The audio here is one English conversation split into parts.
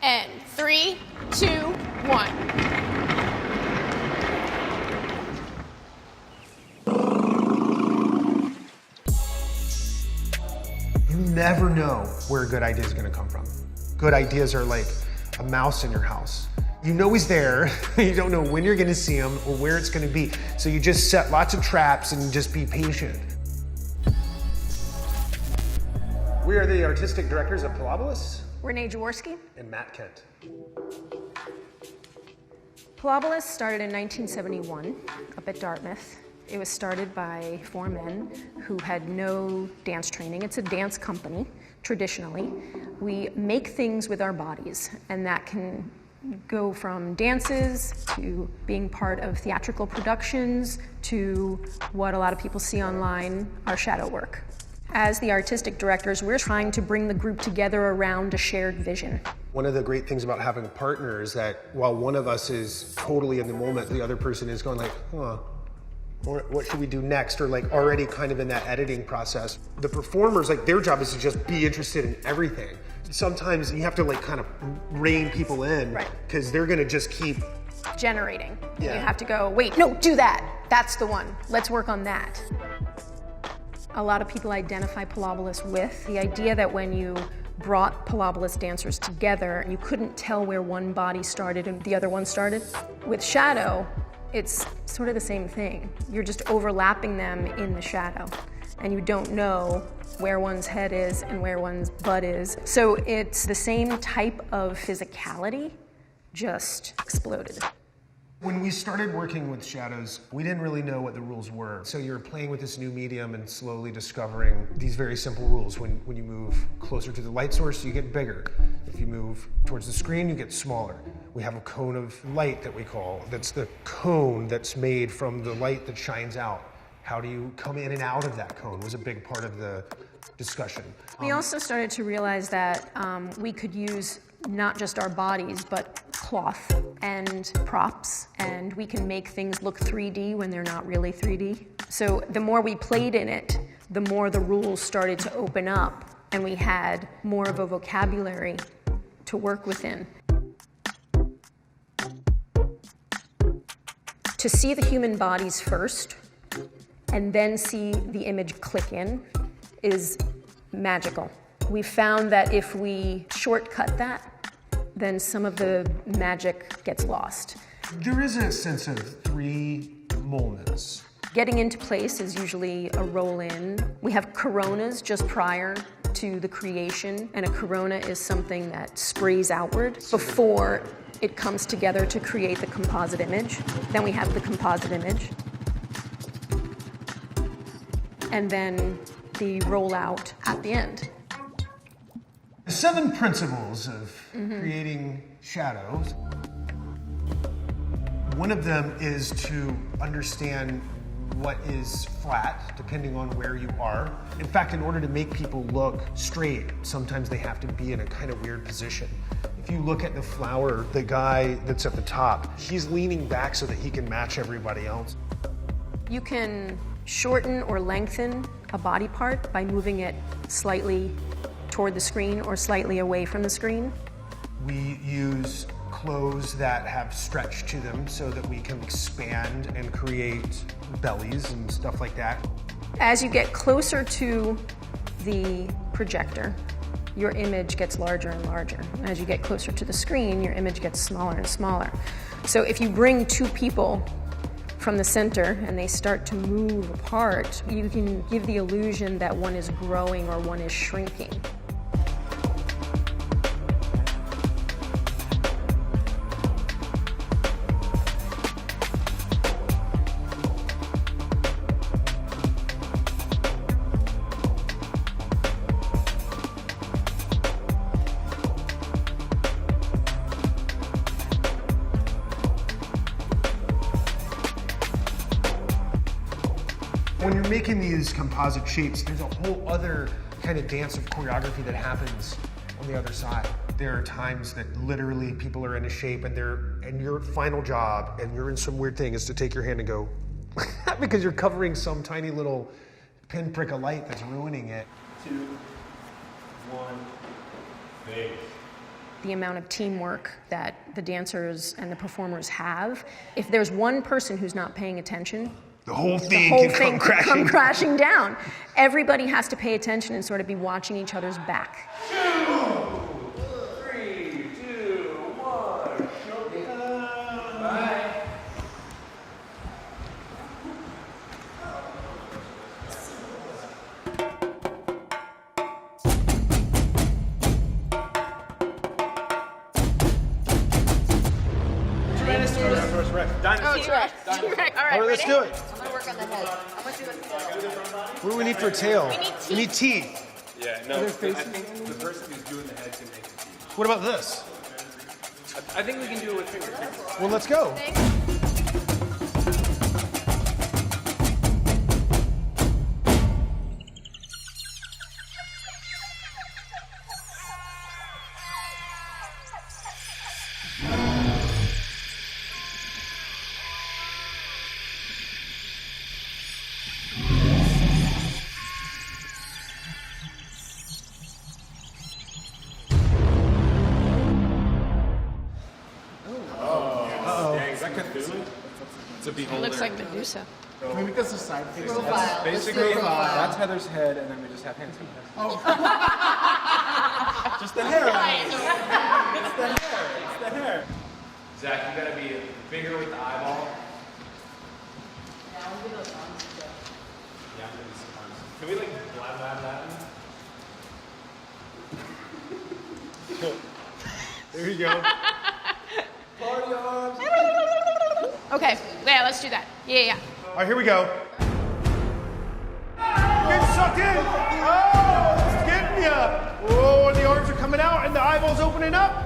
And 3, 2, 1. You never know where a good idea is going to come from. Good ideas are like a mouse in your house. You know he's there, you don't know when you're going to see him or where it's going to be. So you just set lots of traps and just be patient. We are the artistic directors of Pilobolus. Renee Jaworski. And Matt Kent. Pilobolus started in 1971 up at Dartmouth. It was started by 4 men who had no dance training. It's a dance company, traditionally. We make things with our bodies, and that can go from dances to being part of theatrical productions to what a lot of people see online, our shadow work. As the artistic directors, we're trying to bring the group together around a shared vision. One of the great things about having a partner is that while one of us is totally in the moment, the other person is going like, what should we do next? Or like already kind of in that editing process. The performers, like their job is to just be interested in everything. Sometimes you have to like kind of rein people in, right? Because they're gonna just keep generating. Yeah. You have to go, wait, no, do that. That's the one. Let's work on that. A lot of people identify Pilobolus with the idea that when you brought Pilobolus dancers together, you couldn't tell where one body started and the other one started. With shadow, it's sort of the same thing. You're just overlapping them in the shadow, and you don't know where one's head is and where one's butt is. So it's the same type of physicality, just exploded. When we started working with shadows, we didn't really know what the rules were. So you're playing with this new medium and slowly discovering these very simple rules. When you move closer to the light source, you get bigger. If you move towards the screen, you get smaller. We have a cone of light that we call. That's the cone that's made from the light that shines out. How do you come in and out of that cone was a big part of the discussion. We also started to realize that we could use not just our bodies, but cloth and props, and we can make things look 3D when they're not really 3D. So the more we played in it, the more the rules started to open up, and we had more of a vocabulary to work within. To see the human bodies first, and then see the image click in, is magical. We found that if we shortcut that, then some of the magic gets lost. There is a sense of 3 moments. Getting into place is usually a roll in. We have coronas just prior to the creation, and a corona is something that sprays outward before it comes together to create the composite image. Then we have the composite image. And then the rollout at the end. The 7 principles of creating shadows. One of them is to understand what is flat, depending on where you are. In fact, in order to make people look straight, sometimes they have to be in a kind of weird position. If you look at the flower, the guy that's at the top, he's leaning back so that he can match everybody else. You can shorten or lengthen a body part by moving it slightly toward the screen or slightly away from the screen. We use clothes that have stretch to them so that we can expand and create bellies and stuff like that. As you get closer to the projector, your image gets larger and larger. As you get closer to the screen, your image gets smaller and smaller. So if you bring 2 people from the center and they start to move apart, you can give the illusion that one is growing or one is shrinking. When you're making these composite shapes, there's a whole other kind of dance of choreography that happens on the other side. There are times that literally people are in a shape and your final job, and you're in some weird thing, is to take your hand and go, because you're covering some tiny little pinprick of light that's ruining it. 2, 1, face. the amount of teamwork that the dancers and the performers have. If there's one person who's not paying attention, the whole thing can come crashing down. Everybody has to pay attention and sort of be watching each other's back. 3, 2, 1, showtime. Bye. Oh, T-Rex. T-Rex. All right, let's ready? do it. I'm gonna work on the head. I'm gonna do the What do we need for a tail? We need teeth. Yeah, no, I think the person who's doing the head can make the teeth. What about this? I think we can do it with fingers. Well, let's go. It looks like Medusa. Can we make this a side face? Profile. Basically, that's Heather's head, and then we just have hands. Oh. Just the hair. It's the hair. It's the hair. Zach, you gotta be bigger with the eyeball. Yeah, I'll do those arms too. Yeah, I'm gonna do some arms. Can we like blab that? There you go. Party arms. Okay, yeah, let's do that. Yeah. All right, here we go. Get sucked in. Oh, it's getting ya. Oh, and the arms are coming out, and the eyeballs opening up.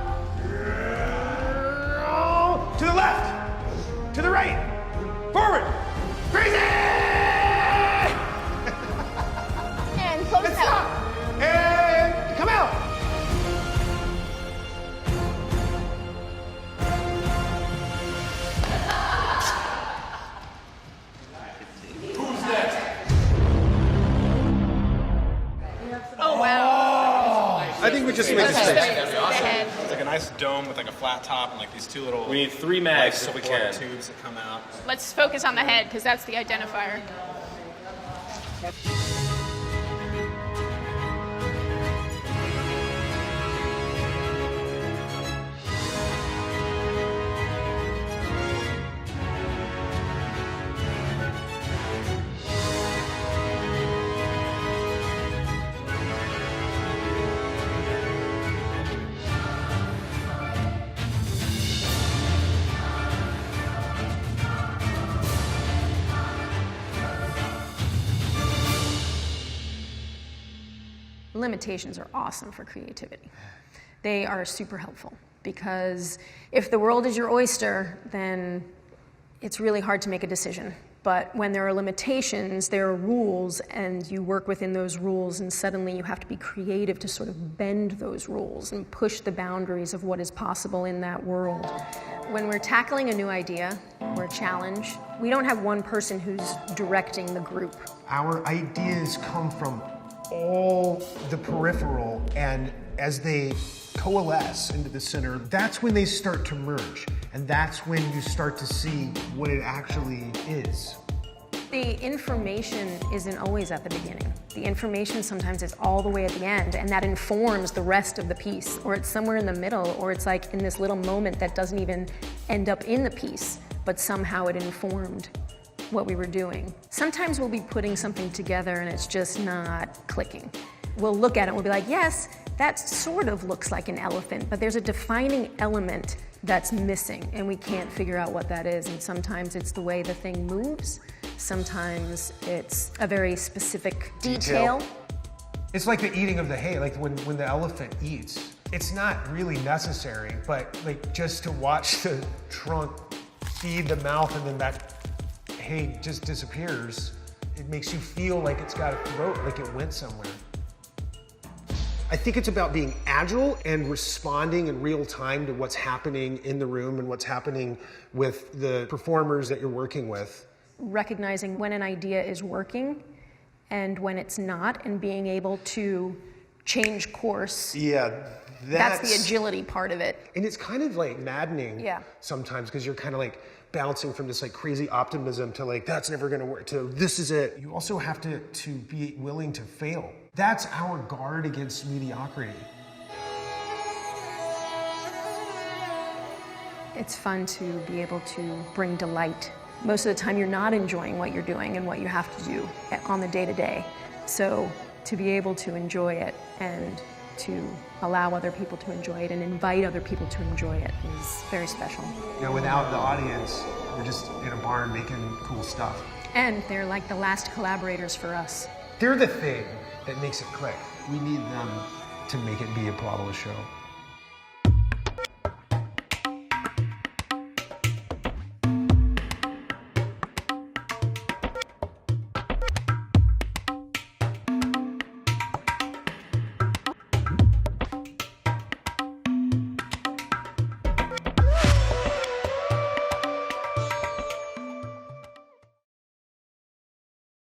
Oh, to the left, to the right, forward, crazy. And close And it out. stop. And come out. Oh, wow. I think we just make Okay, this the face. head. It's like a nice dome with like a flat top and like these two little. We need 3 mags so we can. Tubes that come out. Let's focus on the head because that's the identifier. Limitations are awesome for creativity. They are super helpful because if the world is your oyster, then it's really hard to make a decision. But when there are limitations, there are rules, and you work within those rules, and suddenly you have to be creative to sort of bend those rules and push the boundaries of what is possible in that world. When we're tackling a new idea or a challenge, we don't have one person who's directing the group. Our ideas come from all the peripheral, and as they coalesce into the center, that's when they start to merge, and that's when you start to see what it actually is. The information isn't always at the beginning. The information sometimes is all the way at the end, and that informs the rest of the piece, or it's somewhere in the middle, or it's like in this little moment that doesn't even end up in the piece, but somehow it informed what we were doing. Sometimes we'll be putting something together and it's just not clicking. We'll look at it and we'll be like, yes, that sort of looks like an elephant, but there's a defining element that's missing and we can't figure out what that is. And sometimes it's the way the thing moves. Sometimes it's a very specific detail. It's like the eating of the hay, like when the elephant eats. It's not really necessary, but like just to watch the trunk feed the mouth and then that hay just disappears, it makes you feel like it's got a throat, like it went somewhere. I think it's about being agile and responding in real time to what's happening in the room and what's happening with the performers that you're working with. Recognizing when an idea is working and when it's not, and being able to change course. Yeah, That's the agility part of it. And it's kind of like maddening sometimes because you're kind of like bouncing from this like crazy optimism to like, that's never gonna work, to this is it. You also have to be willing to fail. That's our guard against mediocrity. It's fun to be able to bring delight. Most of the time you're not enjoying what you're doing and what you have to do on the day-to-day. So to be able to enjoy it and to allow other people to enjoy it and invite other people to enjoy it is very special. You know, without the audience, we're just in a barn making cool stuff. And they're like the last collaborators for us. They're the thing that makes it click. We need them to make it be a Parabola show.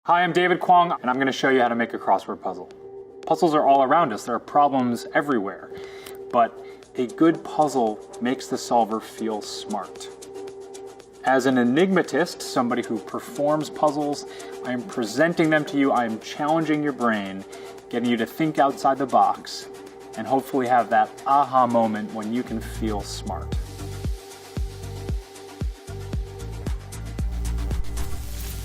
Hi, I'm David Kwong, and I'm going to show you how to make a crossword puzzle. Puzzles are all around us. There are problems everywhere. But a good puzzle makes the solver feel smart. As an enigmatist, somebody who performs puzzles, I am presenting them to you. I am challenging your brain, getting you to think outside the box, and hopefully have that aha moment when you can feel smart.